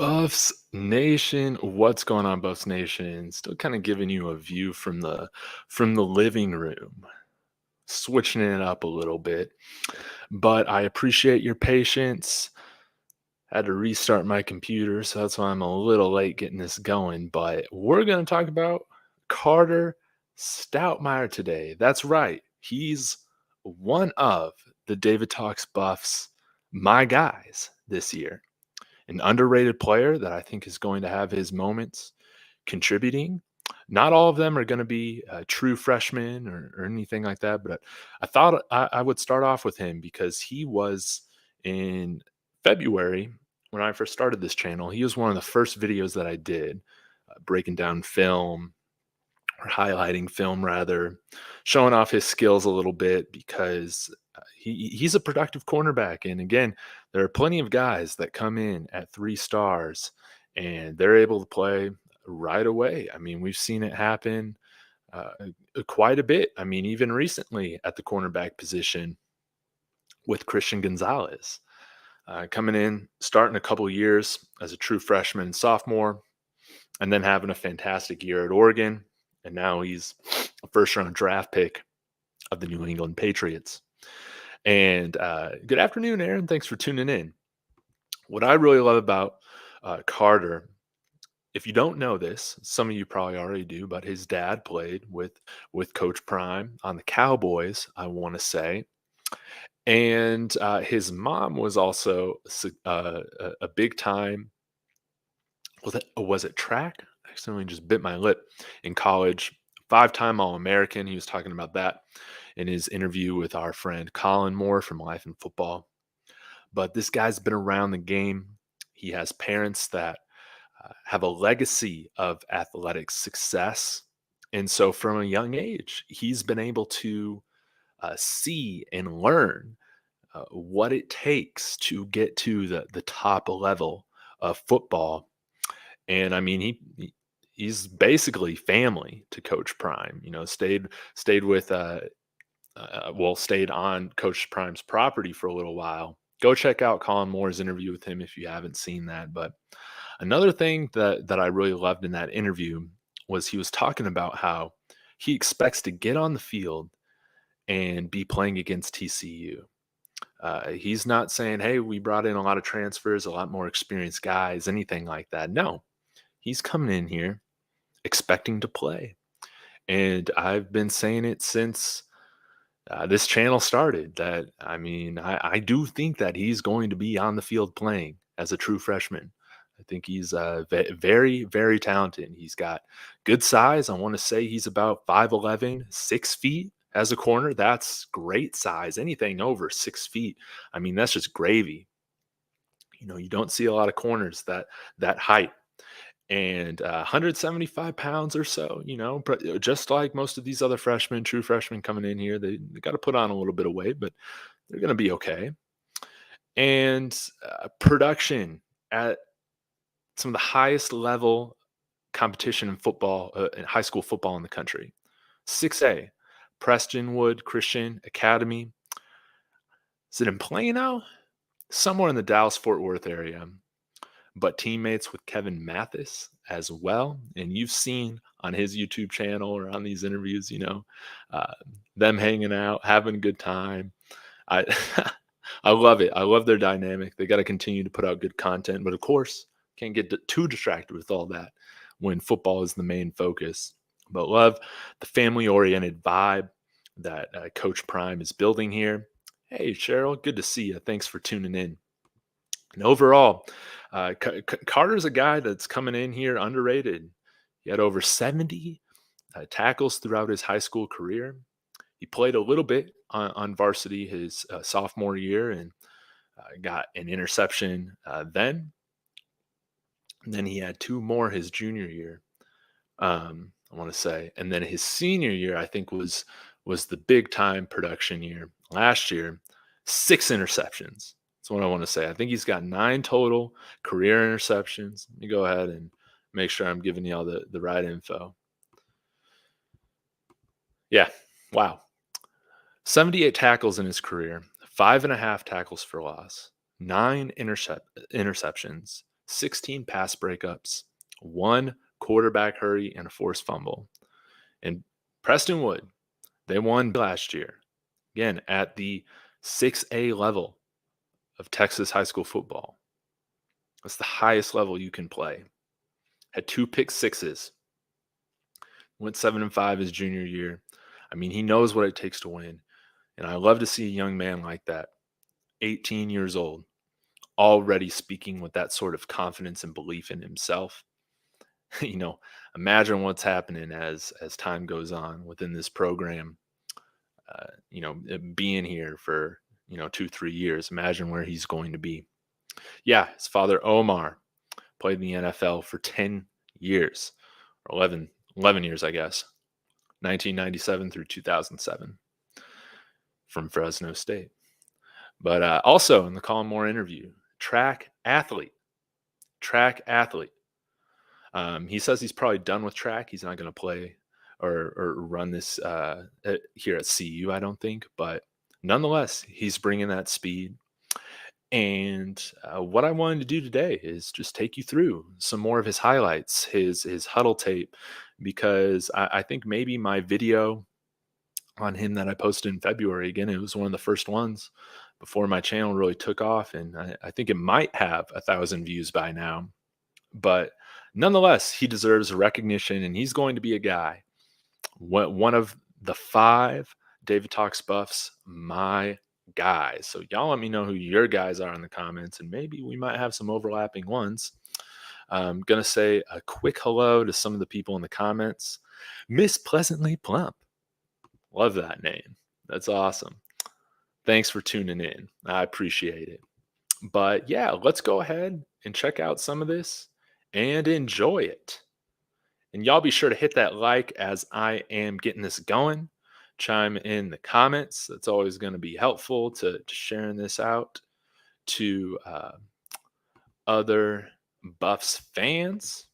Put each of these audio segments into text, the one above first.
Buffs Nation, what's going on, Buffs Nation? Still kind of giving you a view from the living room, switching it up a little bit. But I appreciate your patience. Had to restart my computer, so that's why I'm a little late getting this going. But we're going to talk about Carter Stoutmire today. That's right. He's one of the David Talks Buffs, my guys this year. An underrated player that I think is going to have his moments contributing. Not all of them are going to be true freshmen or anything like that, but I thought I would start off with him because he was in February when I first started this channel. He was one of the first videos that I did, breaking down film or highlighting film rather, showing off his skills a little bit because he's a productive cornerback. And again, there are plenty of guys that come in at 3 stars and they're able to play right away. I mean, we've seen it happen uh, quite a bit. I mean, even recently at the cornerback position with Christian Gonzalez. Coming in, starting a couple years as a true freshman and sophomore, and then having a fantastic year at Oregon. And now he's a first round draft pick of the New England Patriots. And good afternoon, Aaron. Thanks for tuning in. What I really love about Carter, if you don't know this, some of you probably already do, but his dad played with Coach Prime on the Cowboys, I want to say. And his mom was also a big time. Was it track? I accidentally just bit my lip in college. 5-time All-American. He was talking about that in his interview with our friend Colin Moore from Life in Football. But this guy's been around the game. He has parents that have a legacy of athletic success. And so from a young age, he's been able to see and learn what it takes to get to the top level of football. And I mean, he's basically family to Coach Prime. You know, stayed with stayed on Coach Prime's property for a little while. Go check out Colin Moore's interview with him if you haven't seen that. But another thing that I really loved in that interview was he was talking about how he expects to get on the field and be playing against TCU. He's not saying, hey, we brought in a lot of transfers, a lot more experienced guys, anything like that. No, he's coming in here expecting to play. And I've been saying it since this channel started that, I mean, I do think that he's going to be on the field playing as a true freshman. I think he's very, very talented. He's got good size. I want to say he's about 5'11", 6 feet as a corner. That's great size. Anything over 6 feet, I mean, that's just gravy. You know, you don't see a lot of corners that height. And 175 pounds or so, you know, just like most of these other freshmen, true freshmen coming in here, they got to put on a little bit of weight, but they're going to be okay. And production at some of the highest level competition in football, in high school football in the country. 6A, Prestonwood Christian Academy. Is it in Plano? Somewhere in the Dallas-Fort Worth area. But teammates with Kevin Mathis as well. And you've seen on his YouTube channel or on these interviews, you know, them hanging out, having a good time. I I love it. I love their dynamic. They got to continue to put out good content, but of course, can't get too distracted with all that when football is the main focus. But love the family-oriented vibe that Coach Prime is building here. Hey, Cheryl, good to see you. Thanks for tuning in. And overall, Carter's a guy that's coming in here underrated. He had over 70 tackles throughout his high school career. He played a little bit on varsity his sophomore year and got an interception then. And then he had 2 more his junior year, I want to say. And then his senior year, I think, was the big time production year. Last year, 6 interceptions. That's what I want to say. I think he's got 9 total career interceptions. Let me go ahead and make sure I'm giving y'all the right info. Yeah, wow. 78 tackles in his career, 5.5 tackles for loss, 9 interceptions, 16 pass breakups, one quarterback hurry, and a forced fumble. And Prestonwood, they won last year, again, at the 6A level of Texas high school football. That's the highest level you can play. Had two pick sixes, went 7-5 his junior year. I mean, he knows what it takes to win. And I love to see a young man like that, 18 years old, already speaking with that sort of confidence and belief in himself. you know, Imagine what's happening as time goes on within this program. Being here for 2-3 years, imagine where he's going to be. Yeah, his father Omar played in the NFL for 10 years, or 11 years, I guess, 1997 through 2007, from Fresno State. But also in the Colin Moore interview, track athlete. He says he's probably done with track. He's not going to play or run this here at CU, I don't think. But nonetheless, he's bringing that speed. And what I wanted to do today is just take you through some more of his highlights, his huddle tape, because I think maybe my video on him that I posted in February, again, it was one of the first ones before my channel really took off. And I think it might have 1,000 views by now. But nonetheless, he deserves recognition, and he's going to be a guy, one of the 5 David Talks buffs, my guys. So y'all let me know who your guys are in the comments, and maybe we might have some overlapping ones. I'm going to say a quick hello to some of the people in the comments. Miss Pleasantly Plump. Love that name. That's awesome. Thanks for tuning in. I appreciate it. But yeah, let's go ahead and check out some of this and enjoy it. And y'all be sure to hit that like as I am getting this going. Chime in the comments. That's always going to be helpful to sharing this out to other Buffs fans.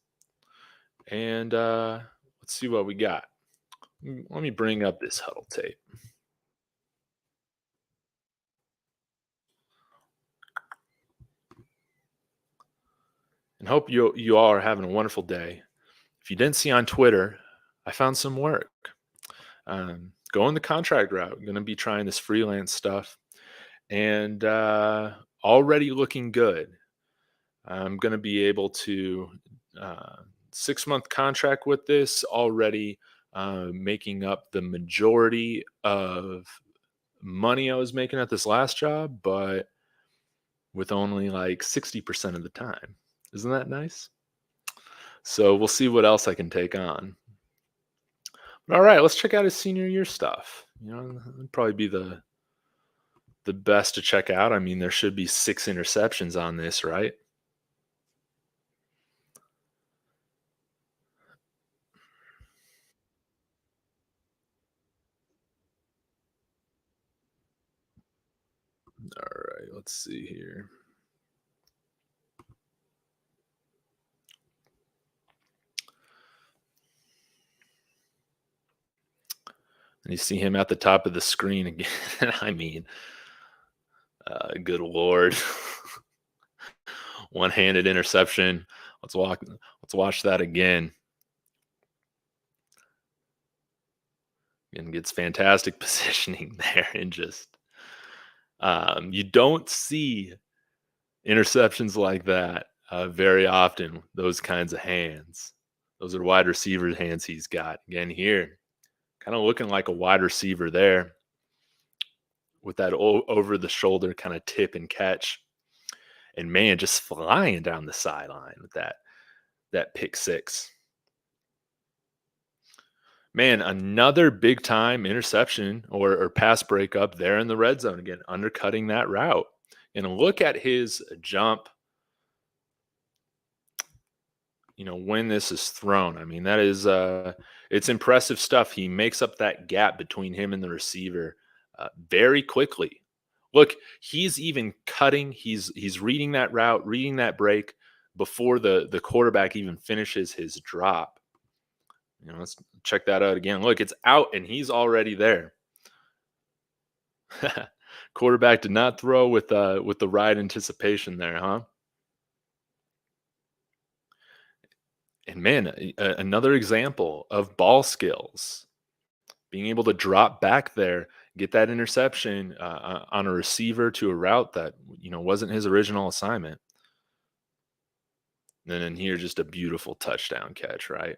And let's see what we got. Let me bring up this huddle tape. And hope you all are having a wonderful day. If you didn't see on Twitter, I found some work. Going the contract route. Going to be trying this freelance stuff, and already looking good. I'm going to be able to 6-month contract with this already, making up the majority of money I was making at this last job, but with only like 60% of the time. Isn't that nice? So we'll see what else I can take on. But all right, let's check out his senior year stuff. It'd probably be the best to check out. I mean, there should be 6 interceptions on this, right? All right, let's see here. And you see him at the top of the screen again. I mean, good Lord. One-handed interception. Let's watch that again. And gets fantastic positioning there, and just you don't see interceptions like that very often. Those kinds of hands. Those are wide receiver hands he's got. Again here, kind of looking like a wide receiver there, with that over the shoulder kind of tip and catch. And man, just flying down the sideline with that pick six. Man, another big time interception or pass breakup there in the red zone again, undercutting that route. And look at his jump, when this is thrown. I mean, that is it's impressive stuff. He makes up that gap between him and the receiver very quickly. Look, he's even cutting. He's reading that route, reading that break before the quarterback even finishes his drop. Let's check that out again. Look, it's out and he's already there. Quarterback did not throw with the right anticipation there, huh? And man, another example of ball skills, being able to drop back there, get that interception on a receiver to a route that wasn't his original assignment. And then here, just a beautiful touchdown catch, right?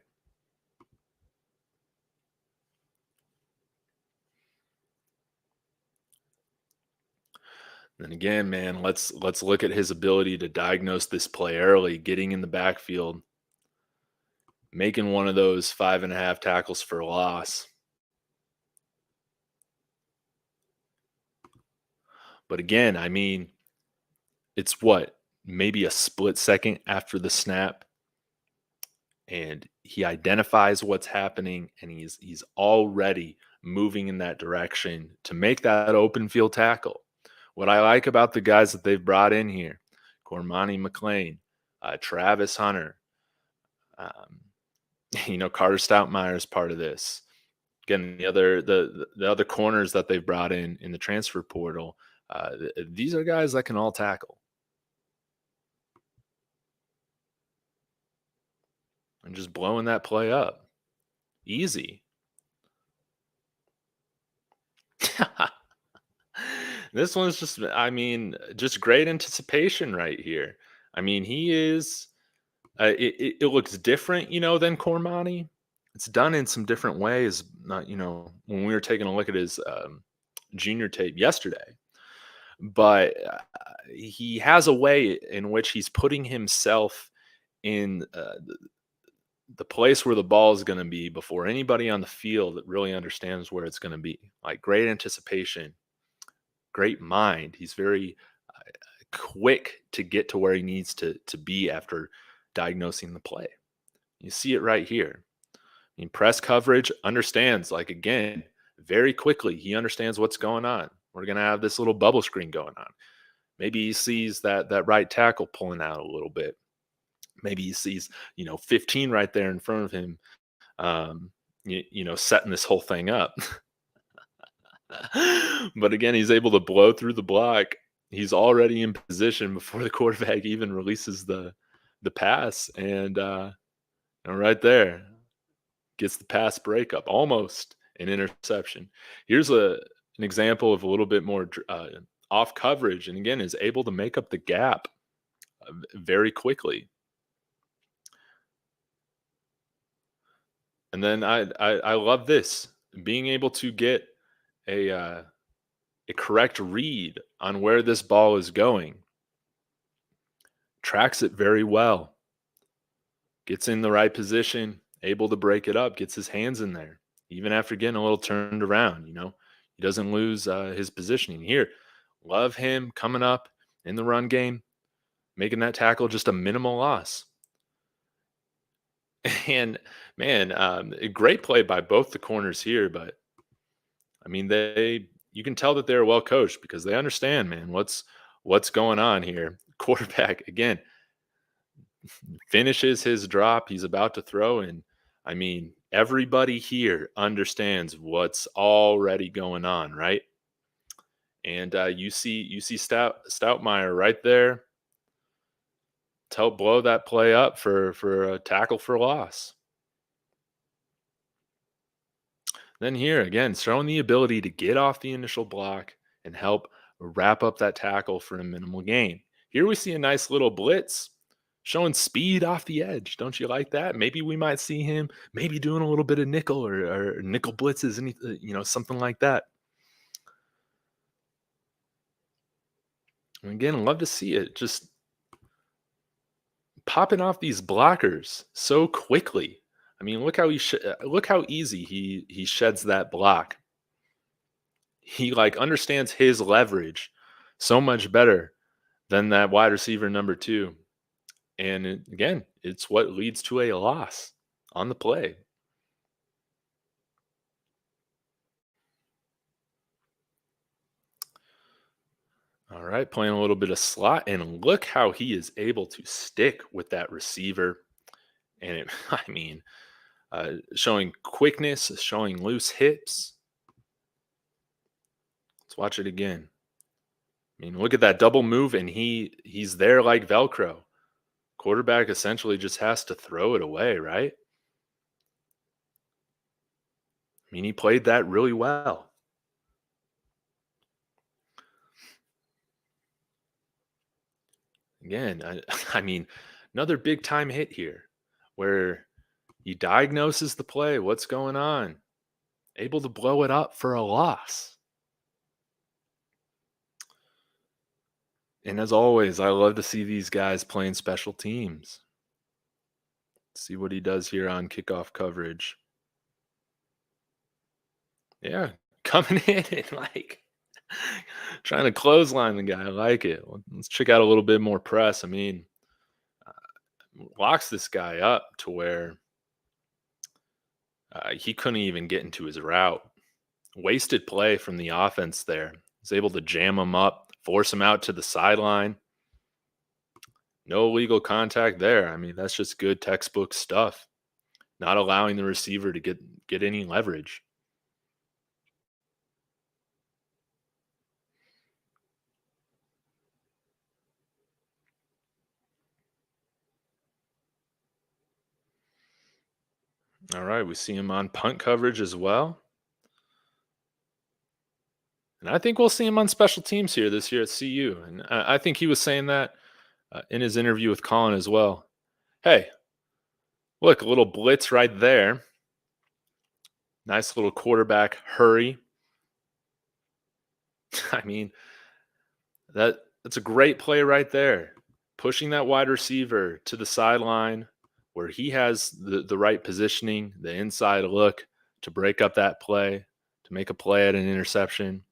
And again, man, let's look at his ability to diagnose this play early, getting in the backfield, making one of those 5.5 tackles for a loss. But again, I mean, it's what, maybe a split second after the snap, and he identifies what's happening, and he's already moving in that direction to make that open field tackle. What I like about the guys that they've brought in here, Cormani McLean, Travis Hunter, um, Carter Stoutmire is part of this. Again, the other corners that they've brought in the transfer portal, these are guys that can all tackle. And just blowing that play up. Easy. This one's just, I mean, just great anticipation right here. I mean, he is, it looks different, than Cormani. It's done in some different ways. Not, when we were taking a look at his junior tape yesterday, but he has a way in which he's putting himself in the place where the ball is going to be before anybody on the field that really understands where it's going to be. Like great anticipation, great mind. He's very quick to get to where he needs to be after diagnosing the play. You see it right here. I mean, press coverage, understands, like, again, very quickly, he understands what's going on. We're going to have this little bubble screen going on. Maybe he sees that right tackle pulling out a little bit. Maybe he sees, 15 right there in front of him, setting this whole thing up. But again, he's able to blow through the block. He's already in position before the quarterback even releases the pass, and right there gets the pass breakup, almost an interception. Here's an example of a little bit more off coverage, and again is able to make up the gap very quickly. And then I love this, being able to get a correct read on where this ball is going. Tracks it very well. Gets in the right position, able to break it up, gets his hands in there, even after getting a little turned around. He doesn't lose his positioning here. Love him coming up in the run game, making that tackle just a minimal loss. And man, a great play by both the corners here, but I mean, you can tell that they're well coached because they understand, man, what's going on here. Quarterback again finishes his drop. He's about to throw, and I mean, everybody here understands what's already going on, right? And you see Stoutmeyer right there to help blow that play up for a tackle for loss. Then here again, showing the ability to get off the initial block and help wrap up that tackle for a minimal gain. Here we see a nice little blitz showing speed off the edge. Don't you like that? Maybe we might see him maybe doing a little bit of nickel or nickel blitzes, something like that. And again, love to see it just popping off these blockers so quickly. I mean, look how easy he sheds that block. He like understands his leverage so much better than that wide receiver number 2. And again, it's what leads to a loss on the play. All right, playing a little bit of slot, and look how he is able to stick with that receiver. And I mean, showing quickness, showing loose hips. Let's watch it again. I mean, look at that double move, and he's there like Velcro. Quarterback essentially just has to throw it away, right? I mean, he played that really well. Again, I mean, another big time hit here where he diagnoses the play. What's going on? Able to blow it up for a loss. And as always, I love to see these guys playing special teams. See what he does here on kickoff coverage. Yeah, coming in and like trying to clothesline the guy. I like it. Let's check out a little bit more press. I mean, locks this guy up to where he couldn't even get into his route. Wasted play from the offense there. He's able to jam him up, force him out to the sideline. No illegal contact there. I mean, that's just good textbook stuff. Not allowing the receiver to get any leverage. All right, we see him on punt coverage as well. And I think we'll see him on special teams here this year at CU. And I think he was saying that in his interview with Colin as well. Hey, look, a little blitz right there. Nice little quarterback hurry. I mean, that's a great play right there. Pushing that wide receiver to the sideline where he has the right positioning, the inside look to break up that play, to make a play at an interception.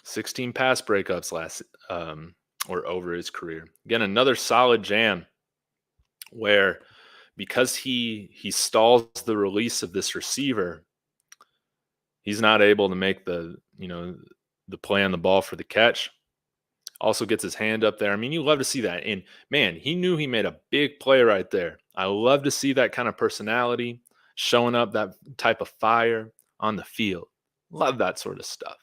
16 pass breakups last or over his career. Again, another solid jam where because he stalls the release of this receiver, he's not able to make the play on the ball for the catch. Also gets his hand up there. I mean, you love to see that. And man, he knew he made a big play right there. I love to see that kind of personality showing up, that type of fire on the field. Love that sort of stuff.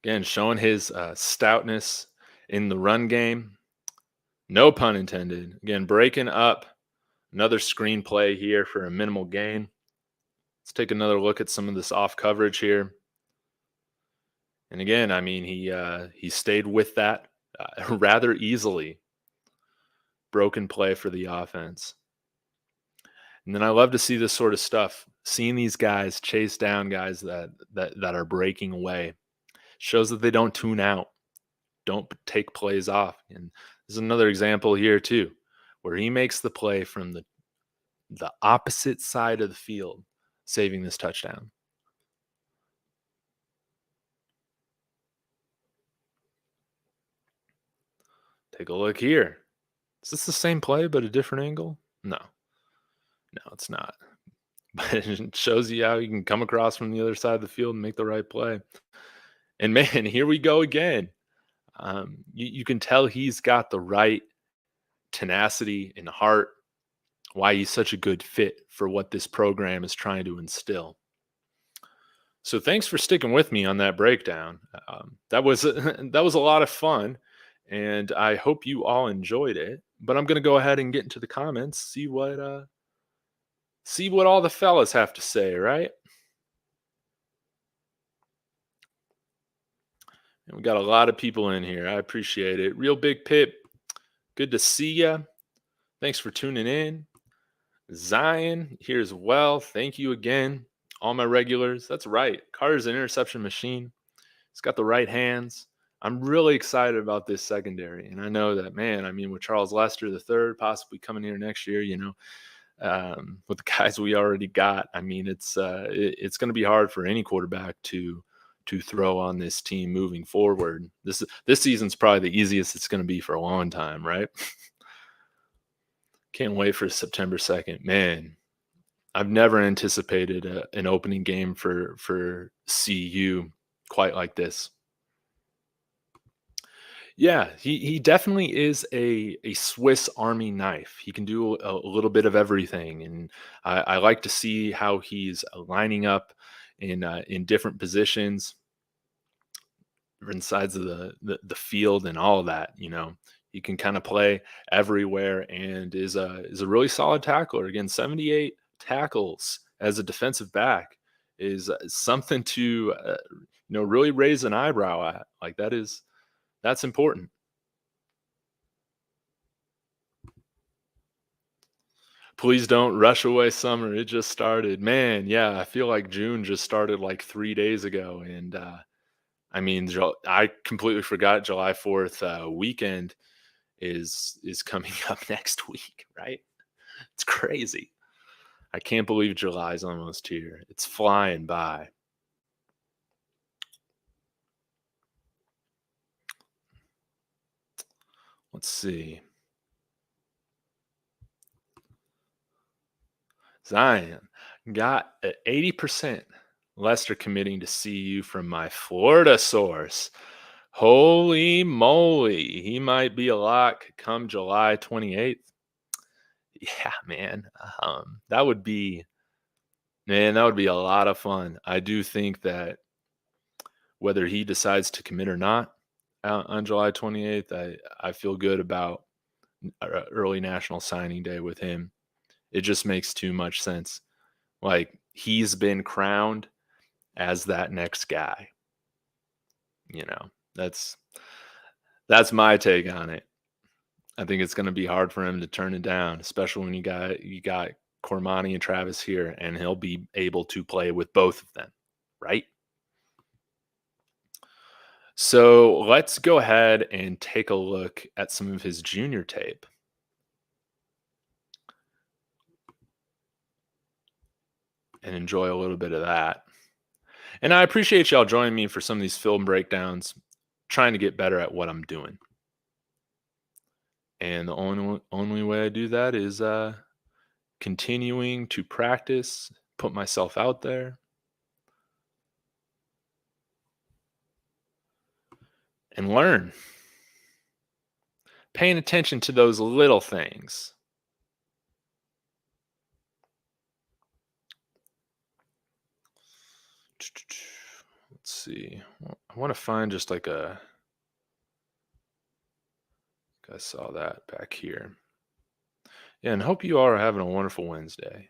Again, showing his stoutness in the run game. No pun intended. Again, breaking up another screenplay here for a minimal gain. Let's take another look at some of this off coverage here. And again, I mean, he stayed with that rather easily. Broken play for the offense. And then I love to see this sort of stuff. Seeing these guys chase down guys that are breaking away shows that they don't tune out, don't take plays off. And there's another example here too, where he makes the play from the opposite side of the field, saving this touchdown. Take a look here. Is this the same play but a different angle? No, it's not. But it shows you how you can come across from the other side of the field and make the right play. And man, here we go again. You can tell he's got the right tenacity and heart, why he's such a good fit for what this program is trying to instill. So thanks for sticking with me on that breakdown. That was that was a lot of fun, and I hope you all enjoyed it. But I'm going to go ahead and get into the comments, see what all the fellas have to say, right? And we got a lot of people in here. I appreciate it. Real Big Pip, good to see you. Thanks for tuning in. Zion here as well. Thank you again. All my regulars. That's right. Carter's an interception machine. He's got the right hands. I'm really excited about this secondary. And I know that, man, I mean, with Charles Lester the third possibly coming here next year, with the guys we already got, I mean, it's going to be hard for any quarterback to throw on this team moving forward. This season's probably the easiest it's going to be for a long time, right? Can't wait for September 2nd. Man, I've never anticipated an opening game for CU quite like this. Yeah, he definitely is a Swiss Army knife. He can do a little bit of everything, and I like to see how he's lining up in different positions, different sides of the field, and all of that. He can kind of play everywhere, and is a really solid tackler. Again, 78 tackles as a defensive back is something to really raise an eyebrow at. Like that's important. Please don't rush away summer. It just started. Man, yeah, I feel like June just started like 3 days ago, and, I mean, I completely forgot July 4th, weekend is coming up next week, right? It's crazy. I can't believe July's almost here. It's flying by. Let's see. Zion got a 80% Lester committing to CU from my Florida source. Holy moly, he might be a lock come July 28th. Yeah, man. That would be man, that would be a lot of fun. I do think that whether he decides to commit or not on July 28th, I feel good about early national signing day with him. It just makes too much sense. Like he's been crowned as that next guy. You know, that's that's my take on it. I think it's going to be hard for him to turn it down, especially when you got Cormani and Travis here, and he'll be able to play with both of them, right? So let's go ahead and take a look at some of his junior tape and enjoy a little bit of that. And I appreciate y'all joining me for some of these film breakdowns, trying to get better at what I'm doing. And the only way I do that is continuing to practice, put myself out there, and learn. Paying attention to those little things. Let's see. I want to find just like I saw that back here. Yeah, and hope you all are having a wonderful Wednesday.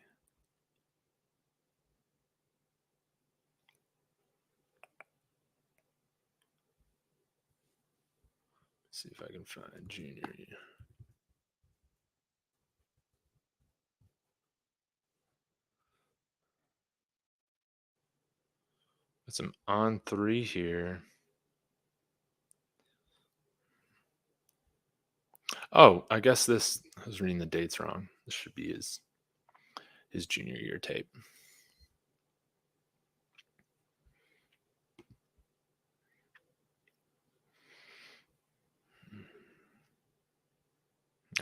See if I can find junior year. Got some on three here. Oh, I guess I was reading the dates wrong. This should be his junior year tape.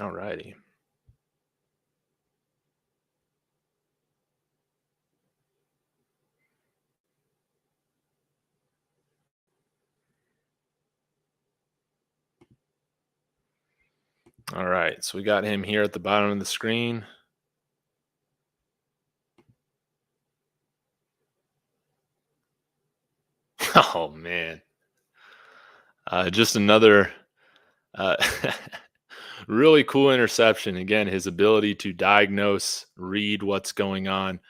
All righty. All right. So we got him here at the bottom of the screen. Oh man. Just another uh, really cool interception. Again, his ability to diagnose, read what's going on,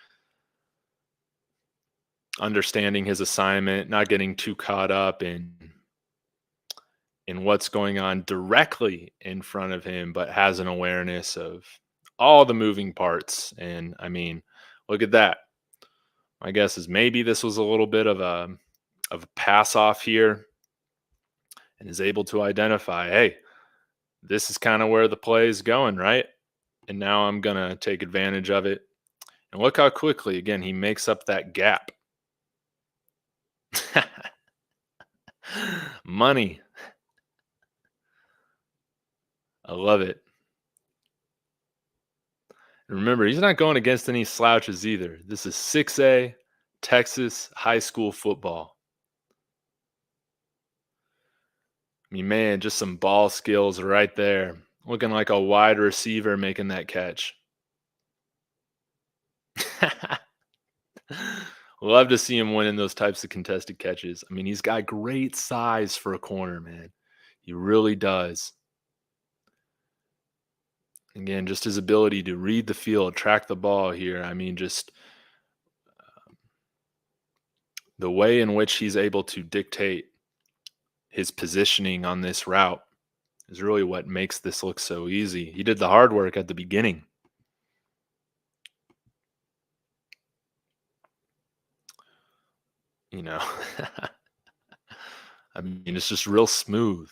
understanding his assignment, not getting too caught up in what's going on directly in front of him, but has an awareness of all the moving parts. And I mean, look at that. My guess is maybe this was a little bit of a pass off here, and is able to identify, hey, this is kind of where the play is going, right? And now I'm gonna take advantage of it. And look how quickly, again, he makes up that gap. Money. I love it. And remember, he's not going against any slouches either. This is 6A Texas high school football. I mean, man, just some ball skills right there. Looking like a wide receiver making that catch. Love to see him winning those types of contested catches. I mean, he's got great size for a corner, man. He really does. Again, just his ability to read the field, track the ball here. I mean, just the way in which he's able to dictate his positioning on this route is really what makes this look so easy. He did the hard work at the beginning. You know, I mean, it's just real smooth.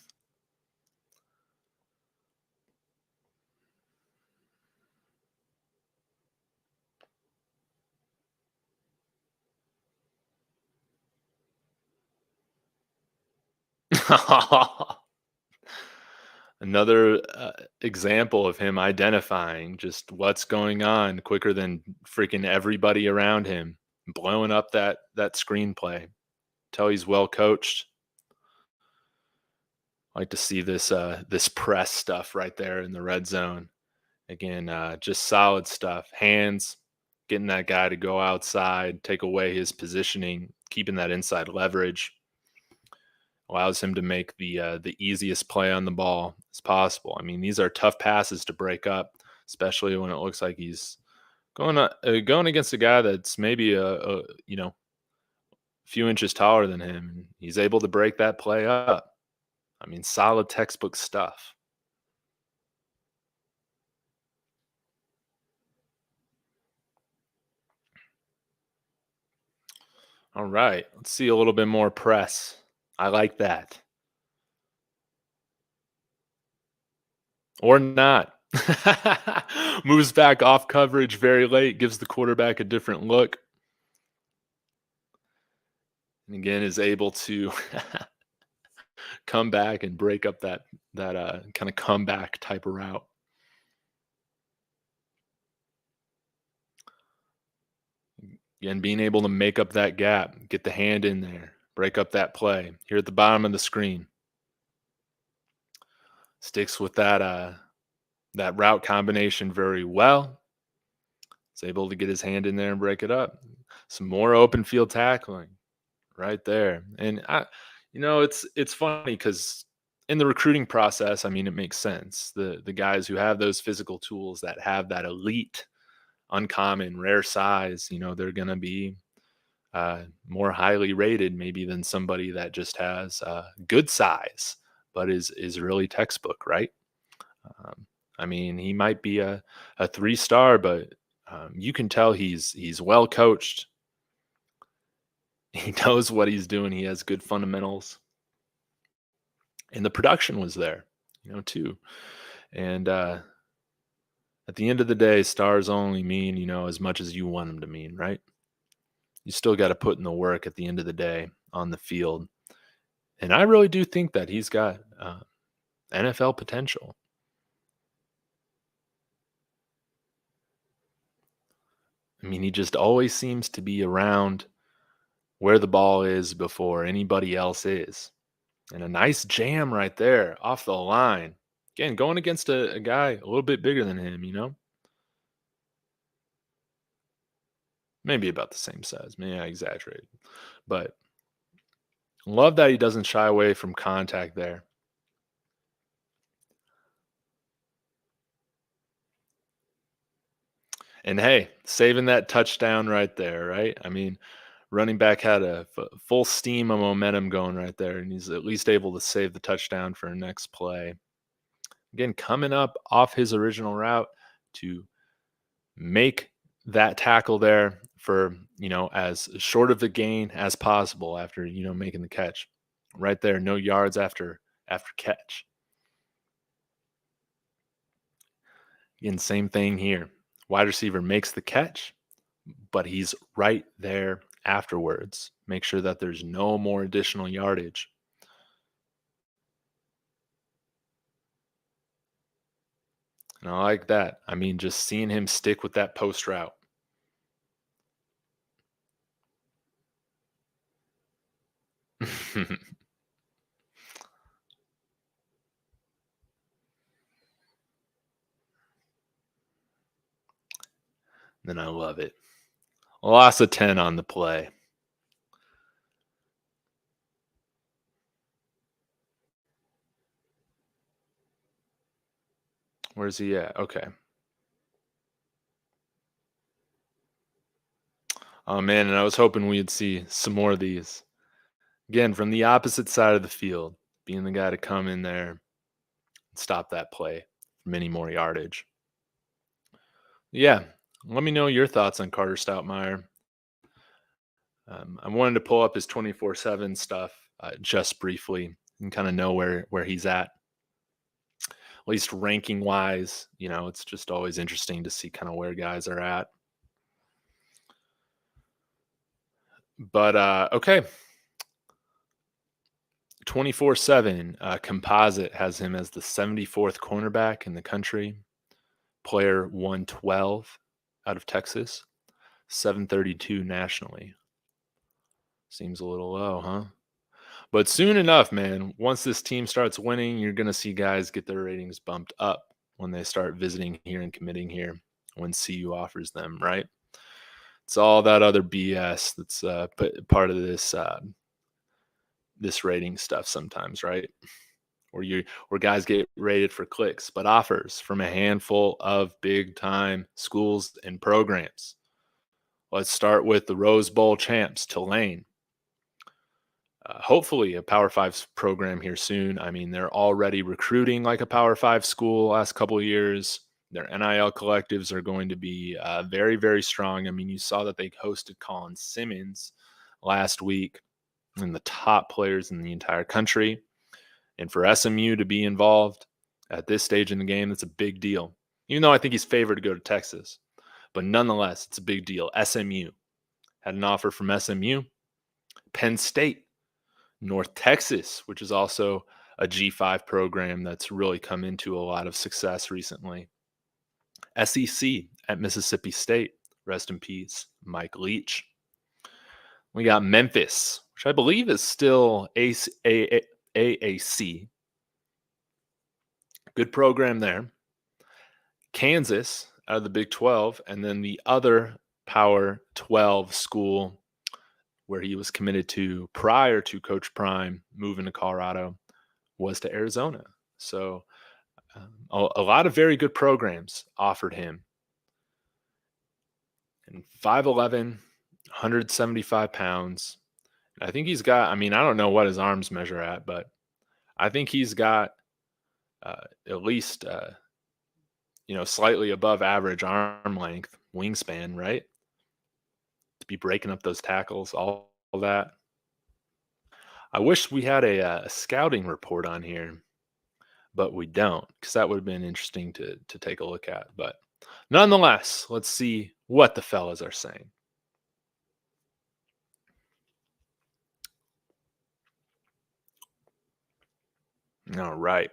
Another example of him identifying just what's going on quicker than freaking everybody around him, blowing up that screenplay. Tell he's well coached. Like to see this press stuff right there in the red zone. Again, just solid stuff. Hands, getting that guy to go outside, take away his positioning, keeping that inside leverage, allows him to make the easiest play on the ball as possible. I mean, these are tough passes to break up, especially when it looks like he's going against a guy that's maybe a few inches taller than him. And he's able to break that play up. I mean, solid textbook stuff. All right, let's see a little bit more press. I like that. Or not. Moves back off coverage very late, gives the quarterback a different look, and again is able to come back and break up that kind of comeback type of route. Again, being able to make up that gap, get the hand in there, break up that play. Here at the bottom of the screen, sticks with that route combination very well. Is able to get his hand in there and break it up. Some more open field tackling right there. And it's funny because in the recruiting process, I mean, it makes sense. The guys who have those physical tools that have that elite, uncommon, rare size, they're gonna be more highly rated maybe than somebody that just has good size, but is really textbook, right? Um, I mean, he might be a 3-star, but you can tell he's well coached. He knows what he's doing. He has good fundamentals, and the production was there, too. And at the end of the day, stars only mean as much as you want them to mean, right? You still got to put in the work at the end of the day on the field, and I really do think that he's got NFL potential. I mean, he just always seems to be around where the ball is before anybody else is. And a nice jam right there off the line. Again, going against a guy a little bit bigger than him, maybe about the same size. Maybe I exaggerated. But love that he doesn't shy away from contact there. And hey, saving that touchdown right there, right? I mean, running back had a full steam of momentum going right there, and he's at least able to save the touchdown for a next play. Again, coming up off his original route to make that tackle there for, as short of the gain as possible after, making the catch. Right there, no yards after catch. Again, same thing here. Wide receiver makes the catch, but he's right there afterwards. Make sure that there's no more additional yardage. And I like that. I mean, just seeing him stick with that post route. and I love it. Loss of 10 on the play. Where's he at? Okay. Oh man, and I was hoping we'd see some more of these. Again, from the opposite side of the field, being the guy to come in there and stop that play from any more yardage. Yeah, let me know your thoughts on Carter Stoutmire. I wanted to pull up his 24/7 stuff just briefly and kind of know where he's at least ranking wise. It's just always interesting to see kind of where guys are at. But okay, 24/7 composite has him as the 74th cornerback in the country, player 112 out of Texas, 732 nationally. Seems a little low, huh? But soon enough, man, once this team starts winning, you're going to see guys get their ratings bumped up when they start visiting here and committing here when CU offers them, right? It's all that other BS that's part of this rating stuff sometimes, right? Where guys get rated for clicks, but offers from a handful of big time schools and programs. Let's start with the Rose Bowl champs, Tulane. Hopefully a Power Five program here soon. I mean, they're already recruiting like a Power Five school last couple of years. Their NIL collectives are going to be very, very strong. I mean, you saw that they hosted Colin Simmons last week, and the top players in the entire country. And for SMU to be involved at this stage in the game, that's a big deal. Even though I think he's favored to go to Texas, but nonetheless, it's a big deal. SMU had an offer from SMU, Penn State, North Texas, which is also a G5 program that's really come into a lot of success recently. SEC at Mississippi State, rest in peace, Mike Leach. We got Memphis, which I believe is still AAC. Good program there. Kansas out of the Big 12, and then the other Power 12 school where he was committed to prior to Coach Prime moving to Colorado was to Arizona. So a lot of very good programs offered him. And 5'11", 175 pounds. I think he's got, I mean, I don't know what his arms measure at, but I think he's got at least, slightly above average arm length, wingspan, right? To be breaking up those tackles, all that. I wish we had a scouting report on here, but we don't, because that would have been interesting to take a look at. But nonetheless, let's see what the fellas are saying. All right.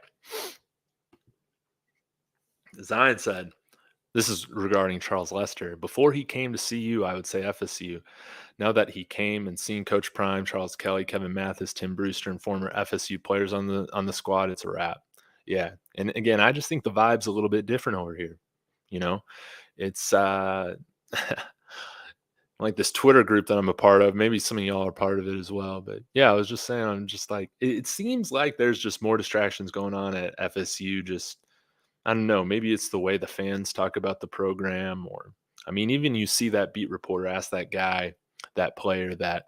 Zion said, this is regarding Charles Lester. Before he came to CU, I would say FSU. Now that he came and seen Coach Prime, Charles Kelly, Kevin Mathis, Tim Brewster, and former FSU players on the squad, it's a wrap. Yeah. And again, I just think the vibe's a little bit different over here. It's like this Twitter group that I'm a part of. Maybe some of y'all are part of it as well. But yeah, I was just saying, I'm just like, it seems like there's just more distractions going on at FSU. Just, I don't know, maybe it's the way the fans talk about the program, or, I mean, even you see that beat reporter ask that guy, that player that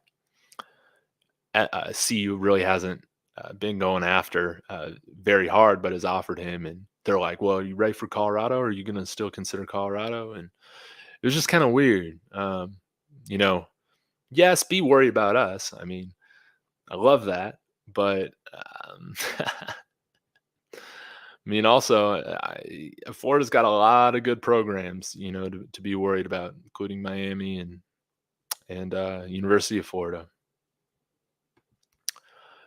CU really hasn't been going after very hard, but has offered him. And they're like, well, are you ready for Colorado? Or are you going to still consider Colorado? And it was just kind of weird. Yes, be worried about us. I mean, I love that. But I mean, also, Florida's got a lot of good programs, to be worried about, including Miami and University of Florida.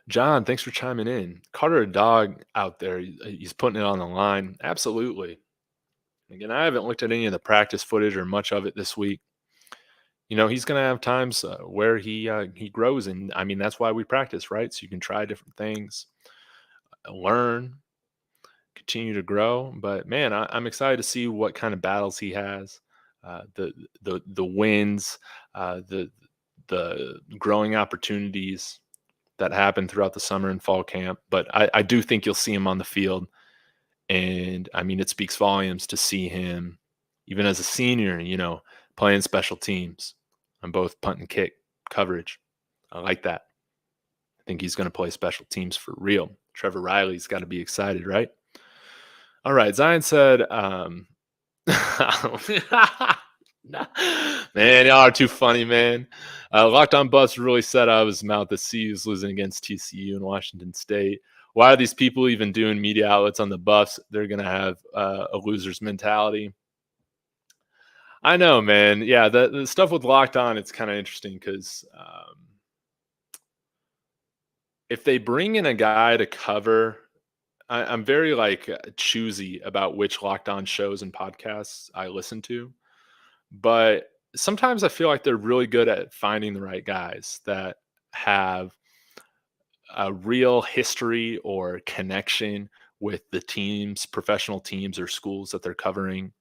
John, thanks for chiming in. Carter, a dog out there, he's putting it on the line. Absolutely. Again, I haven't looked at any of the practice footage or much of it this week. He's going to have times where he grows, and I mean that's why we practice, right? So you can try different things, learn, continue to grow. But man, I'm excited to see what kind of battles he has. the wins, the growing opportunities that happen throughout the summer and fall camp. But I do think you'll see him on the field. And I mean, it speaks volumes to see him, even as a senior, playing special teams on both punt and kick coverage. I like that. I think he's going to play special teams for real. Trevor Riley's got to be excited, right? All right. Zion said, man, y'all are too funny, man. Locked on Buffs really said I was mouth the CU's losing against TCU and Washington State. Why are these people even doing media outlets on the Buffs? They're going to have a loser's mentality. I know, man. Yeah, the stuff with Locked On, it's kind of interesting because if they bring in a guy to cover, I'm very choosy about which Locked On shows and podcasts I listen to. But sometimes I feel like they're really good at finding the right guys that have a real history or connection with the teams, professional teams or schools that they're covering.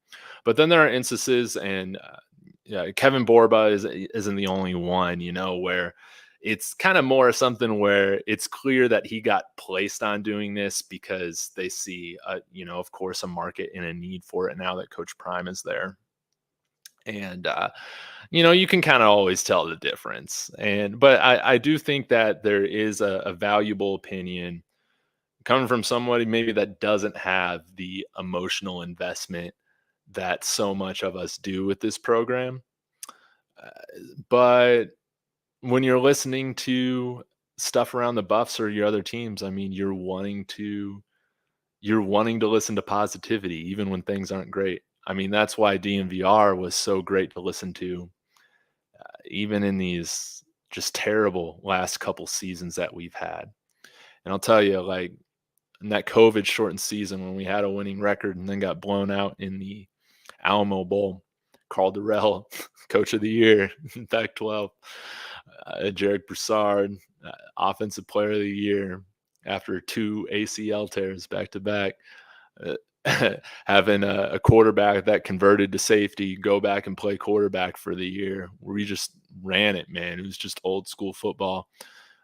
But then there are instances, and Kevin Borba isn't the only one, where it's kind of more something where it's clear that he got placed on doing this because they see, of course, a market and a need for it now that Coach Prime is there. And you can kind of always tell the difference. But I do think that there is a valuable opinion coming from somebody maybe that doesn't have the emotional investment that so much of us do with this program. But when you're listening to stuff around the Buffs or your other teams, I mean, you're wanting to listen to positivity even when things aren't great. I mean, that's why DNVR was so great to listen to, even in these just terrible last couple seasons that we've had. And I'll tell you, in that COVID shortened season when we had a winning record and then got blown out in the Alamo Bowl, Carl Durrell, Coach of the Year, Pac-12, Jarek Broussard, Offensive Player of the Year after 2 ACL tears back to back. Having a quarterback that converted to safety go back and play quarterback for the year. We just ran it, man. It was just old school football.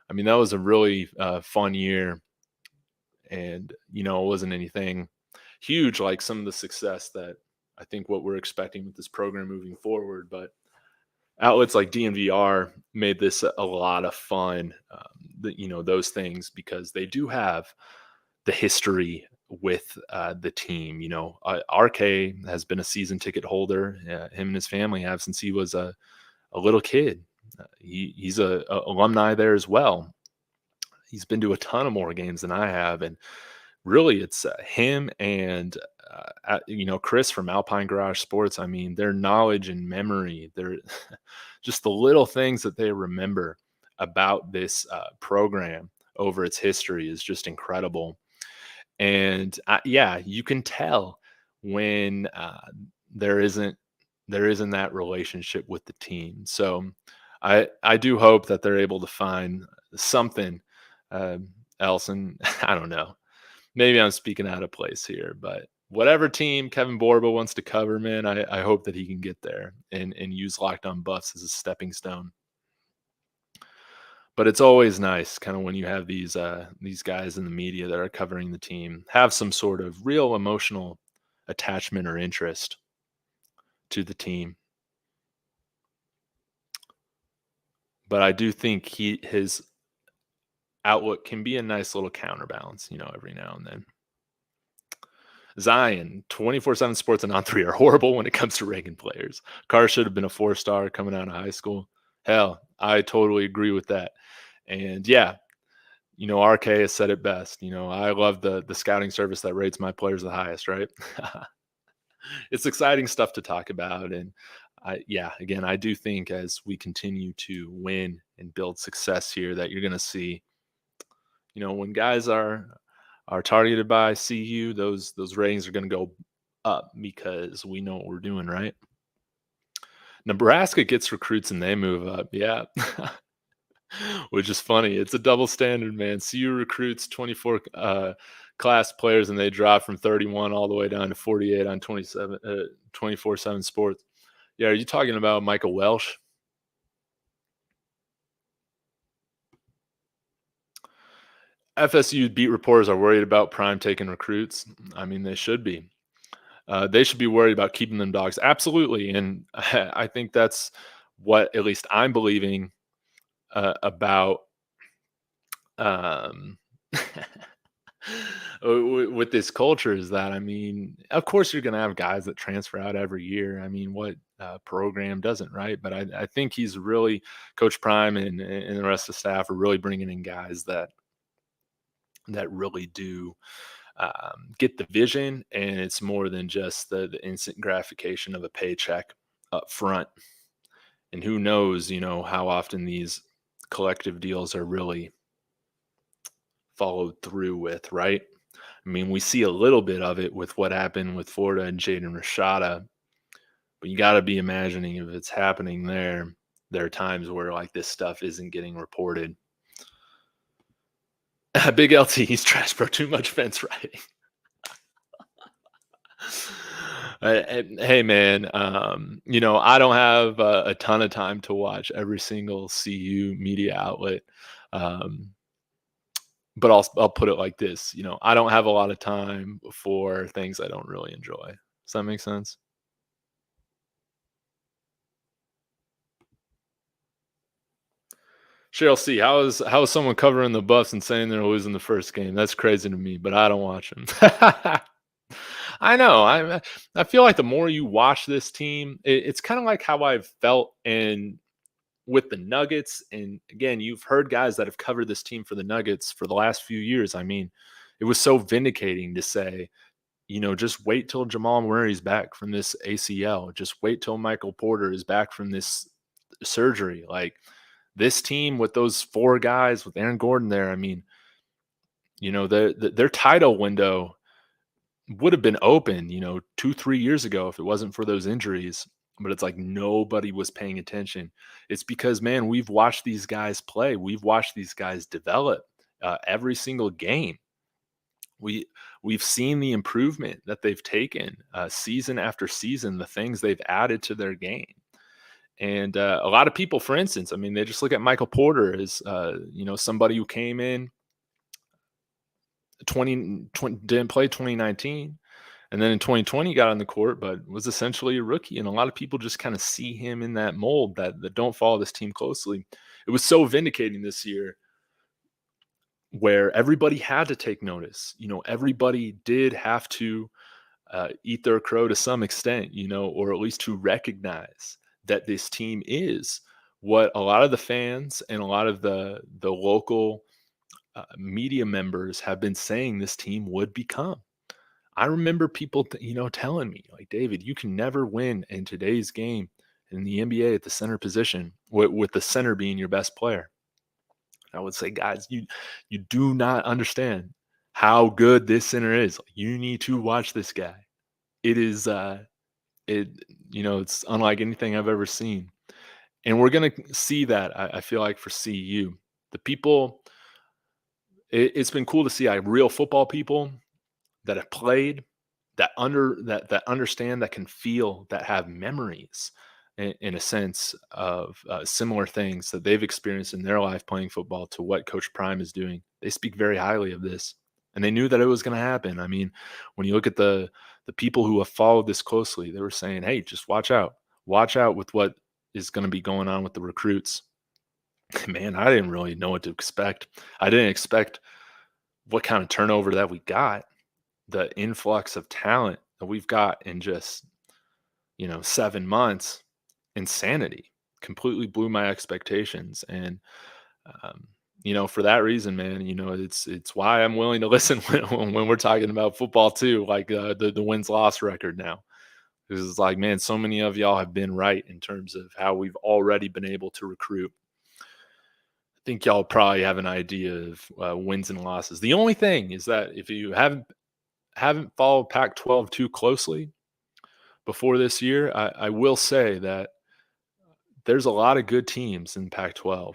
I mean, that was a really fun year. And, it wasn't anything huge like some of the success that I think what we're expecting with this program moving forward. But outlets like DNVR made this a lot of fun, those things, because they do have the history with the team. RK has been a season ticket holder. Him and his family have since he was a little kid. He's a alumni there as well. He's been to a ton of more games than I have, and really, it's him and Chris from Alpine Garage Sports. I mean, their knowledge and memory, they're just the little things that they remember about this program over its history is just incredible. And you can tell when there isn't that relationship with the team. So I do hope that they're able to find something else. And I don't know, maybe I'm speaking out of place here, but whatever team Kevin Borba wants to cover, man, I hope that he can get there and use Locked On Buffs as a stepping stone. But it's always nice kind of when you have these guys in the media that are covering the team have some sort of real emotional attachment or interest to the team. But I do think his outlook can be a nice little counterbalance, every now and then. Zion, 24/7 Sports and On3 are horrible when it comes to ranking players. Carr should have been a 4-star coming out of high school. Hell, I totally agree with that. And yeah, RK has said it best. I love the scouting service that rates my players the highest, right? It's exciting stuff to talk about. And again, I do think as we continue to win and build success here, that you're going to see, when guys are targeted by CU, those ratings are going to go up because we know what we're doing, right? Nebraska gets recruits and they move up. Yeah. Which is funny. It's a double standard, man. CU recruits 24 class players and they drop from 31 all the way down to 48 on 24/7 Sports. Yeah, are you talking about Michael Welsh? FSU beat reporters are worried about Prime taking recruits. I mean, they should be. They should be worried about keeping them dogs. Absolutely, and I think that's what at least I'm believing about um, with this culture is that I mean, of course, you're going to have guys that transfer out every year. I mean, what program doesn't, right? But I think he's really Coach Prime and the rest of the staff are really bringing in guys that really do get the vision, and it's more than just the instant gratification of a paycheck up front. And who knows, how often these collective deals are really followed through with, right? I mean, we see a little bit of it with what happened with Florida and Jaden Rashada, but you got to be imagining if it's happening there. There are times where like this stuff isn't getting reported. Big LT, he's trash bro. Too much fence riding. Hey man, I don't have a ton of time to watch every single CU media outlet, um, but I'll put it like this: I don't have a lot of time for things I don't really enjoy. Does that make sense? Cheryl C, how is someone covering the Buffs and saying they're losing the first game? That's crazy to me, but I don't watch them. I know. I feel like the more you watch this team, it's kind of like how I've felt in with the Nuggets. And again, you've heard guys that have covered this team for the Nuggets for the last few years. I mean, it was so vindicating to say, just wait till Jamal Murray's back from this ACL. Just wait till Michael Porter is back from this surgery. Like this team with those four guys with Aaron Gordon there, I mean, their title window would have been open, 2, 3 years ago if it wasn't for those injuries. But it's like nobody was paying attention. It's because, man, we've watched these guys play. We've watched these guys develop every single game. We we've seen the improvement that they've taken season after season, the things they've added to their game. And a lot of people, for instance, I mean, they just look at Michael Porter as somebody who came in 20 didn't play 2019, and then in 2020 got on the court, but was essentially a rookie. And a lot of people just kind of see him in that mold that don't follow this team closely. It was so vindicating this year where everybody had to take notice. Everybody did have to eat their crow to some extent, or at least to recognize that this team is what a lot of the fans and a lot of the local media members have been saying this team would become. I remember people, telling me like, David, you can never win in today's game in the NBA at the center position with the center being your best player. I would say, guys, you do not understand how good this center is. You need to watch this guy. It is it it's unlike anything I've ever seen. And we're gonna see that, I feel like, for CU. The people, it's been cool to see real football people that have played, that understand, that can feel, that have memories in a sense of similar things that they've experienced in their life playing football to what Coach Prime is doing. They speak very highly of this, and they knew that it was going to happen. I mean, when you look at the people who have followed this closely, they were saying, "Hey, just watch out with what is going to be going on with the recruits." Man, I didn't really know what to expect. I didn't expect what kind of turnover that we got, the influx of talent that we've got in just 7 months. Insanity completely blew my expectations. And for that reason, man, it's why I'm willing to listen when we're talking about football too, like the wins loss record now, because it's like, man, so many of y'all have been right in terms of how we've already been able to recruit. I think y'all probably have an idea of wins and losses. The only thing is that if you haven't followed Pac-12 too closely before this year, I will say that there's a lot of good teams in Pac-12,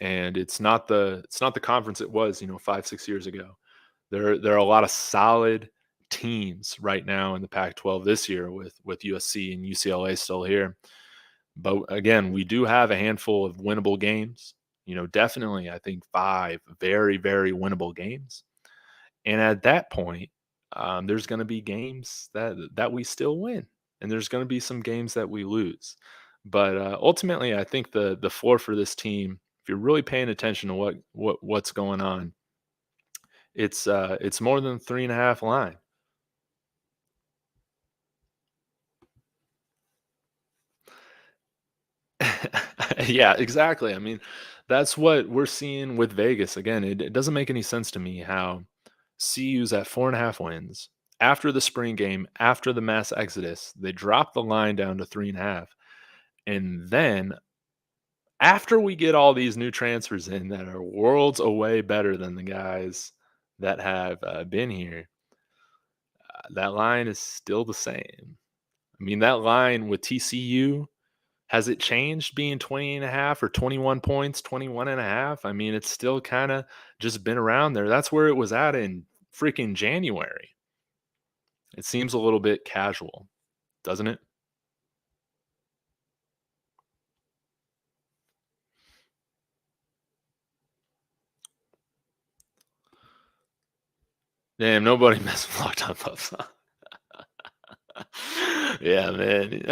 and it's not the conference it was 5, 6 years ago. There are a lot of solid teams right now in the Pac-12 this year with USC and UCLA still here. But again, we do have a handful of winnable games. Definitely, I think 5 very, very winnable games. And at that point, there's going to be games that we still win, and there's going to be some games that we lose. But ultimately, I think the floor for this team, if you're really paying attention to what's going on, it's more than 3.5 line. Yeah, exactly. I mean, that's what we're seeing with Vegas. Again, it doesn't make any sense to me how CU's at 4.5 wins after the spring game, after the mass exodus. They dropped the line down to 3.5. And then after we get all these new transfers in that are worlds away better than the guys that have been here, that line is still the same. I mean, that line with TCU, has it changed being 20 and a half or 21 points, 21 and a half? I mean, it's still kind of just been around there. That's where it was at in freaking January. It seems a little bit casual, doesn't it? Damn, nobody messed with Locked On Pups. Yeah, man.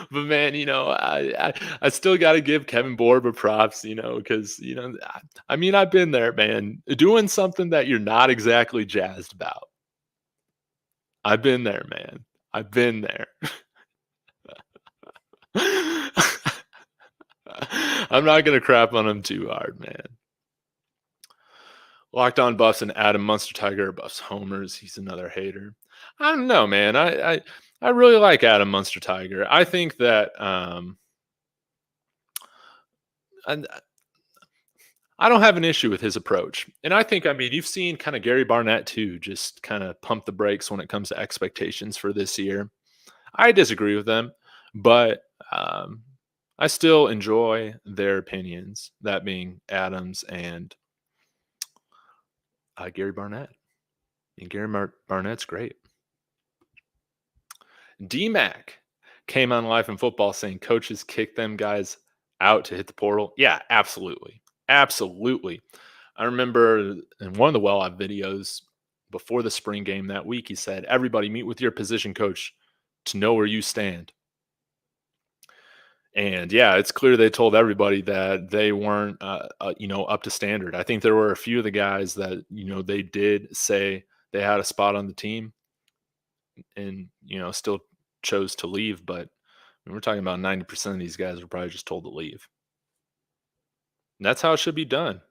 But man, I still got to give Kevin Borba props, because I mean, I've been there, man, doing something that you're not exactly jazzed about. I've been there, man. I've been there. I'm not gonna crap on him too hard, man. Locked On Buffs and Adam Munster Tiger Buffs homers. He's another hater. I don't know, man. I really like Adam Munster Tiger. I think that and I don't have an issue with his approach. And I mean, you've seen kind of Gary Barnett too, just kind of pump the brakes when it comes to expectations for this year. I disagree with them, but I still enjoy their opinions, that being Adams and Gary Barnett. And Barnett's great. DMAC came on Life in Football saying coaches kick them guys out to hit the portal. Yeah, absolutely. Absolutely. I remember in one of the Well Out videos before the spring game that week, he said, everybody meet with your position coach to know where you stand. And yeah, it's clear they told everybody that they weren't, up to standard. I think there were a few of the guys that, they did say they had a spot on the team and, still chose to leave. But we're talking about 90% of these guys were probably just told to leave. And that's how it should be done.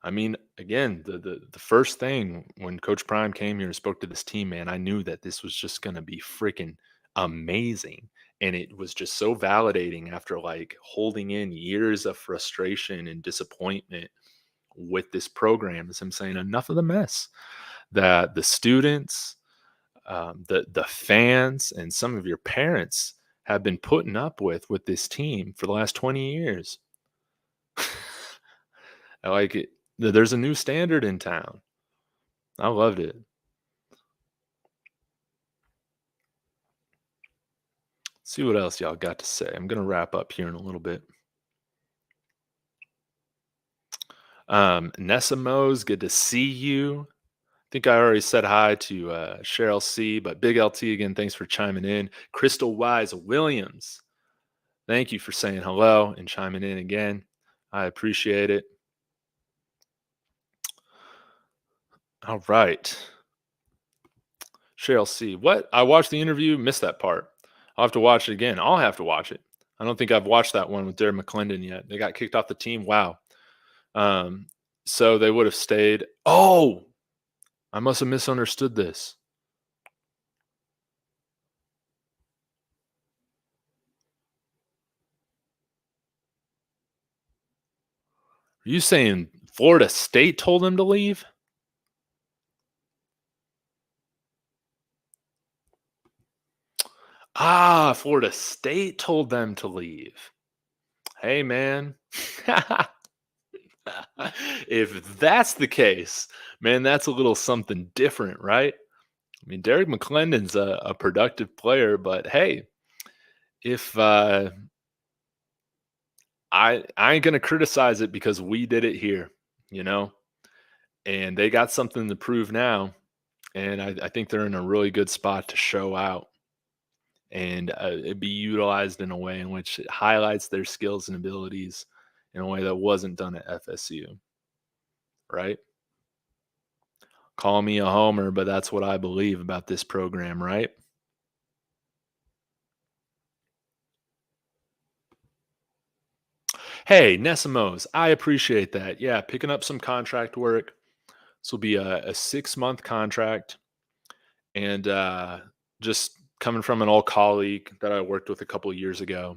I mean, again, the first thing when Coach Prime came here and spoke to this team, man, I knew that this was just going to be freaking amazing. And it was just so validating after like holding in years of frustration and disappointment with this program, as him saying, enough of the mess that the students, the fans, and some of your parents have been putting up with this team for the last 20 years. I like it. There's a new standard in town. I loved it. See what else y'all got to say. I'm gonna wrap up here in a little bit. Nessa Mose, good to see you. I think I already said hi to Cheryl C, but Big LT again, thanks for chiming in. Crystal Wise Williams, thank you for saying hello and chiming in again. I appreciate it. All right. Cheryl C. What? I watched the interview, missed that part. I'll have to watch it again. I'll have to watch it. I don't think I've watched that one with Derek McClendon yet. They got kicked off the team. Wow. Um, so they would have stayed. Oh, I must have misunderstood this. Are you saying Florida State told them to leave? Ah, Florida State told them to leave. Hey, man. If that's the case, man, that's a little something different, right? I mean, Derek McClendon's a productive player, but hey, if I ain't gonna criticize it because we did it here, you know, and they got something to prove now, and I think they're in a really good spot to show out and it be utilized in a way in which it highlights their skills and abilities in a way that wasn't done at FSU, right? Call me a homer, but that's what I believe about this program, right? Hey, Nesimos, I appreciate that. Yeah, picking up some contract work. This will be a 6 month contract. And just coming from an old colleague that I worked with a couple of years ago,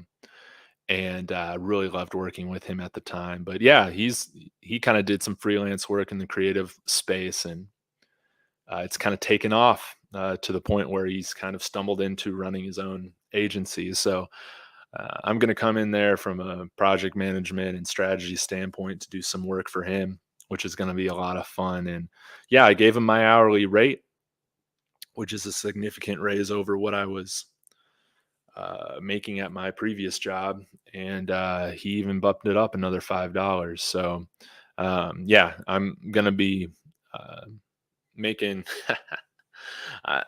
and really loved working with him at the time. But yeah, he kind of did some freelance work in the creative space, and it's kind of taken off to the point where he's kind of stumbled into running his own agency. So I'm going to come in there from a project management and strategy standpoint to do some work for him, which is going to be a lot of fun. And yeah, I gave him my hourly rate, which is a significant raise over what I was making at my previous job, and he even bumped it up another $5. So yeah, I'm gonna be uh, making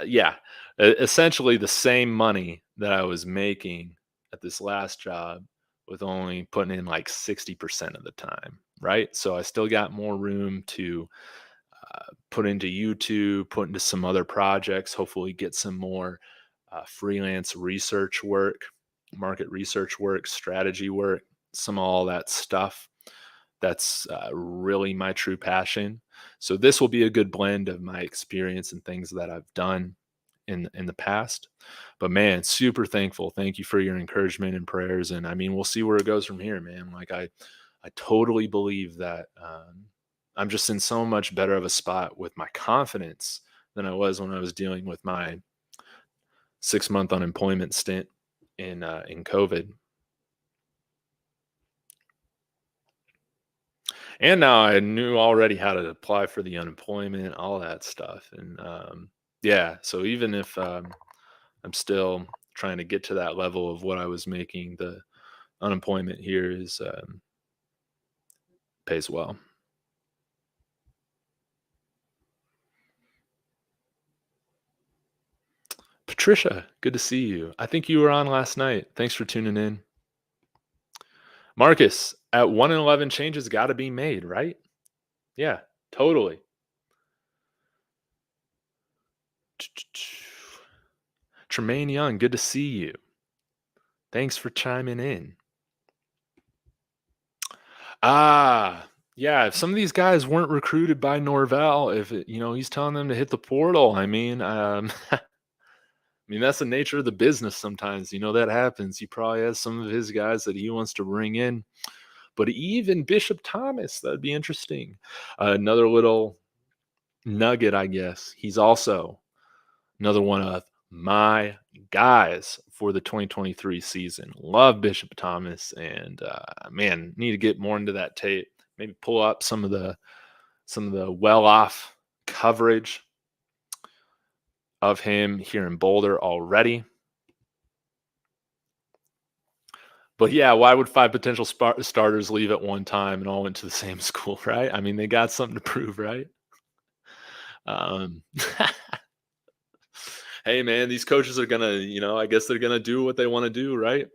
yeah, essentially the same money that I was making at this last job with only putting in like 60% of the time, right? So I still got more room to put into YouTube, put into some other projects, hopefully get some more freelance research work, market research work, strategy work, some of all that stuff. That's really my true passion. So this will be a good blend of my experience and things that I've done in the past. But man, super thankful. Thank you for your encouragement and prayers. And I mean, we'll see where it goes from here, man. Like I totally believe that I'm just in so much better of a spot with my confidence than I was when I was dealing with my 6 month unemployment stint in COVID. And now I knew already how to apply for the unemployment, all that stuff. And yeah, so even if I'm still trying to get to that level of what I was making, the unemployment here is pays well. Patricia, good to see you. I think you were on last night. Thanks for tuning in. Marcus, at 1 and 11, changes got to be made, right? Yeah, totally. Tremaine Young, good to see you. Thanks for chiming in. Yeah, if some of these guys weren't recruited by Norvell, if he's telling them to hit the portal, I mean, I mean that's the nature of the business sometimes. That happens. He probably has some of his guys that he wants to bring in. But even Bishop Thomas, that'd be interesting. Another little nugget, I guess. He's also another one of my guys for the 2023 season. Love Bishop Thomas, and man, need to get more into that tape. Maybe pull up some of the well-off coverage of him here in Boulder already. But yeah, why would five potential starters leave at one time and all went to the same school, right? I mean, they got something to prove, right? Um, hey, man, these coaches are gonna, I guess they're gonna do what they want to do, right?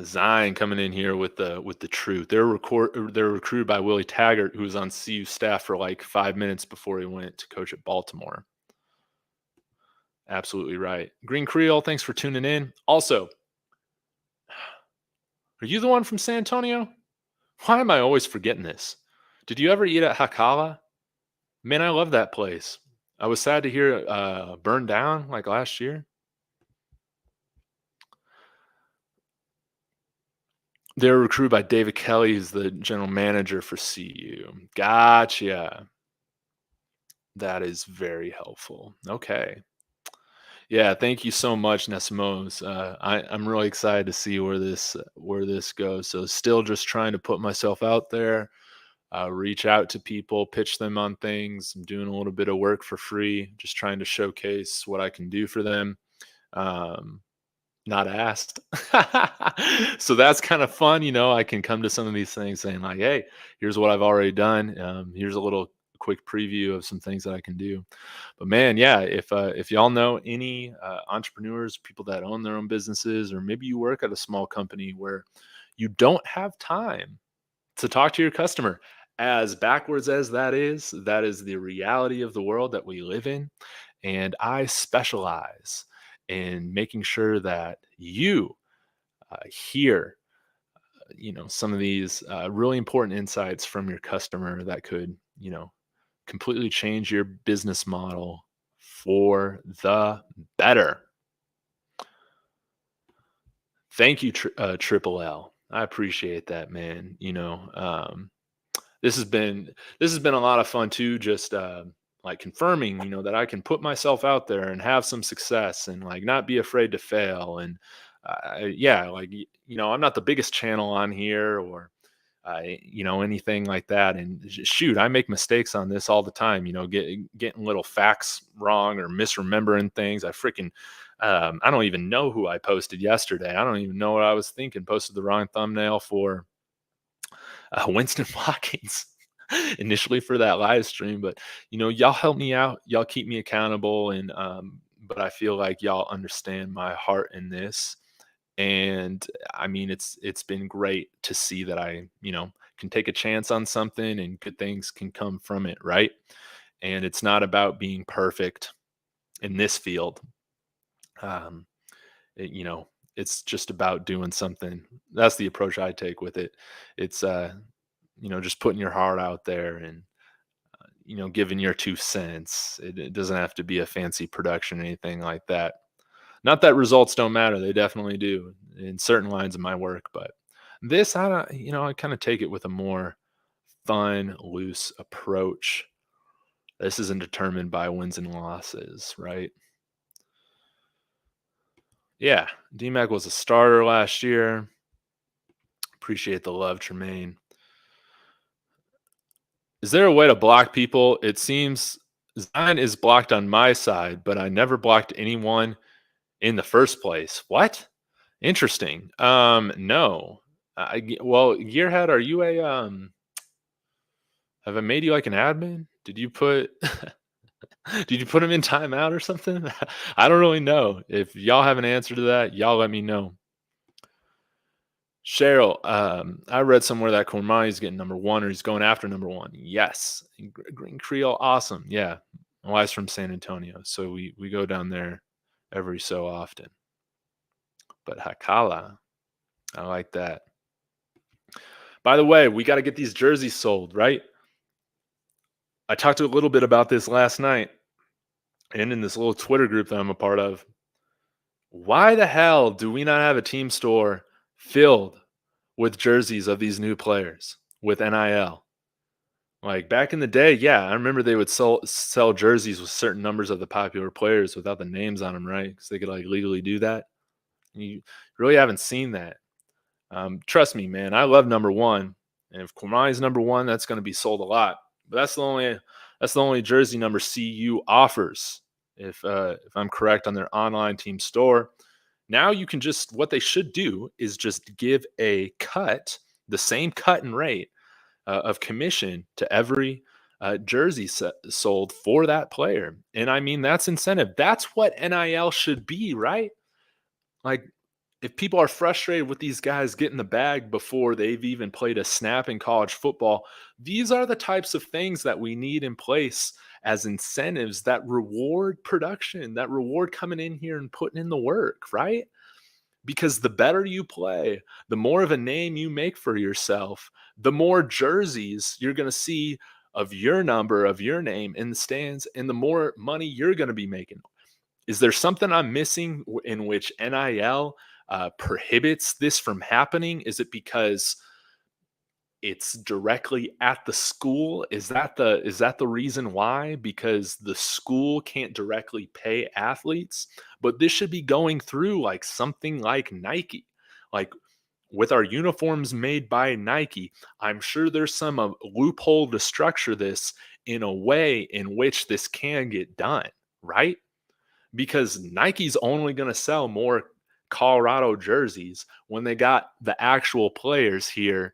Zion coming in here with the truth. They're recruited by Willie Taggart, who was on CU staff for like 5 minutes before he went to coach at Baltimore. Absolutely right. Green Creole, thanks for tuning in. Also, are you the one from San Antonio? Why am I always forgetting this? Did you ever eat at Hakala? Man, I love that place. I was sad to hear it burned down like last year. They were recruited by David Kelly, who's the general manager for CU. Gotcha. That is very helpful. Okay. Yeah, thank you so much, Nesmos. I'm really excited to see where this goes. So still just trying to put myself out there, reach out to people, pitch them on things. I'm doing a little bit of work for free, just trying to showcase what I can do for them. Um, Not asked. So that's kind of fun, I can come to some of these things saying like, "Hey, here's what I've already done. Here's a little quick preview of some things that I can do." But man, yeah, if y'all know any entrepreneurs, people that own their own businesses, or maybe you work at a small company where you don't have time to talk to your customer, as backwards as that is the reality of the world that we live in. And I specialize in making sure that you hear, some of these really important insights from your customer that could, completely change your business model for the better. Thank you, Triple L. I appreciate that, man. This has been a lot of fun too. Just like confirming, that I can put myself out there and have some success and like not be afraid to fail. And yeah, like I'm not the biggest channel on here or anything like that. And shoot, I make mistakes on this all the time. Getting little facts wrong or misremembering things. I don't even know who I posted yesterday. I don't even know what I was thinking. Posted the wrong thumbnail for Winston Watkins initially for that live stream. But y'all help me out. Y'all keep me accountable, and but I feel like y'all understand my heart in this. And I mean, it's been great to see that I can take a chance on something and good things can come from it, right? And it's not about being perfect in this field. Um, it, you know, it's just about doing something. That's the approach I take with it. It's just putting your heart out there and giving your 2 cents. It doesn't have to be a fancy production or anything like that. Not that results don't matter, they definitely do in certain lines of my work, but this, I don't, I kind of take it with a more fun, loose approach. This isn't determined by wins and losses, right? Yeah, DMAC was a starter last year. Appreciate the love, Tremaine. Is there a way to block people? It seems Zion is blocked on my side, but I never blocked anyone in the first place. What? Interesting. No. Well, Gearhead, are you a have I made you like an admin? Did you put did you put him in timeout or something? I don't really know. If y'all have an answer to that, y'all let me know. Cheryl, I read somewhere that Cormani's getting number one or he's going after number one. Yes. Green Creole, awesome. Yeah. My wife's from San Antonio, so we go down there every so often. But Hakala, I like that. By the way, we got to get these jerseys sold, right? I talked a little bit about this last night and in this little Twitter group that I'm a part of. Why the hell do we not have a team store filled with jerseys of these new players with NIL? Like back in the day, yeah, I remember they would sell jerseys with certain numbers of the popular players without the names on them, right? Because they could like legally do that. You really haven't seen that. Trust me, man. I love number one, and if Kwamai's number one, that's going to be sold a lot. But that's the only jersey number CU offers. If I'm correct on their online team store, now you can just what they should do is just give a cut, the same cut and rate of commission to every jersey sold for that player. And I mean that's incentive. That's what NIL should be, right? Like if people are frustrated with these guys getting the bag before they've even played a snap in college football, these are the types of things that we need in place as incentives that reward production, that reward coming in here and putting in the work, right? Because the better you play, the more of a name you make for yourself, the more jerseys you're going to see of your number, of your name in the stands, and the more money you're going to be making. Is there something I'm missing in which NIL prohibits this from happening? Is it because it's directly at the school. Is that the reason why? Because the school can't directly pay athletes, but this should be going through like something like Nike. Like with our uniforms made by Nike, I'm sure there's some loophole to structure this in a way in which this can get done, right? Because Nike's only going to sell more Colorado jerseys when they got the actual players here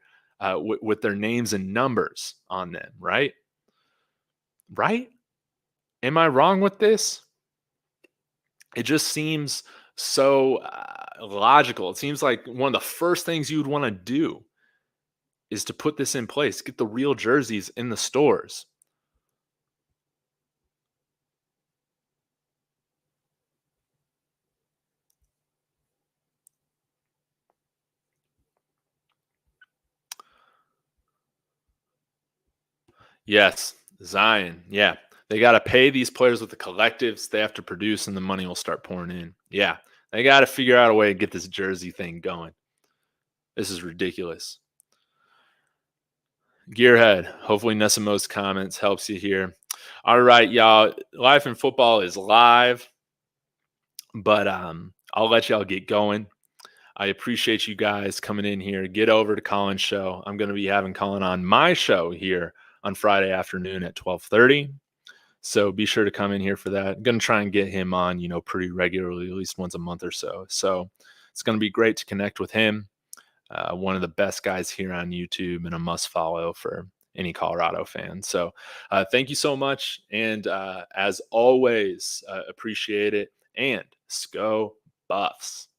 with their names and numbers on them, right? Right? Am I wrong with this? It just seems so logical. It seems like one of the first things you would want to do is to put this in place, get the real jerseys in the stores. Yes, Zion. Yeah. They got to pay these players with the collectives they have to produce, and the money will start pouring in. Yeah. They got to figure out a way to get this jersey thing going. This is ridiculous. Gearhead, hopefully Nesimo's comments helps you here. All right, y'all. Life in football is live, but I'll let y'all get going. I appreciate you guys coming in here. Get over to Colin's show. I'm going to be having Colin on my show here on Friday afternoon at 12:30. So be sure to come in here for that. I'm going to try and get him on, pretty regularly, at least once a month or so. So it's going to be great to connect with him. One of the best guys here on YouTube and a must follow for any Colorado fan. So thank you so much. And as always, appreciate it. And Sco Buffs.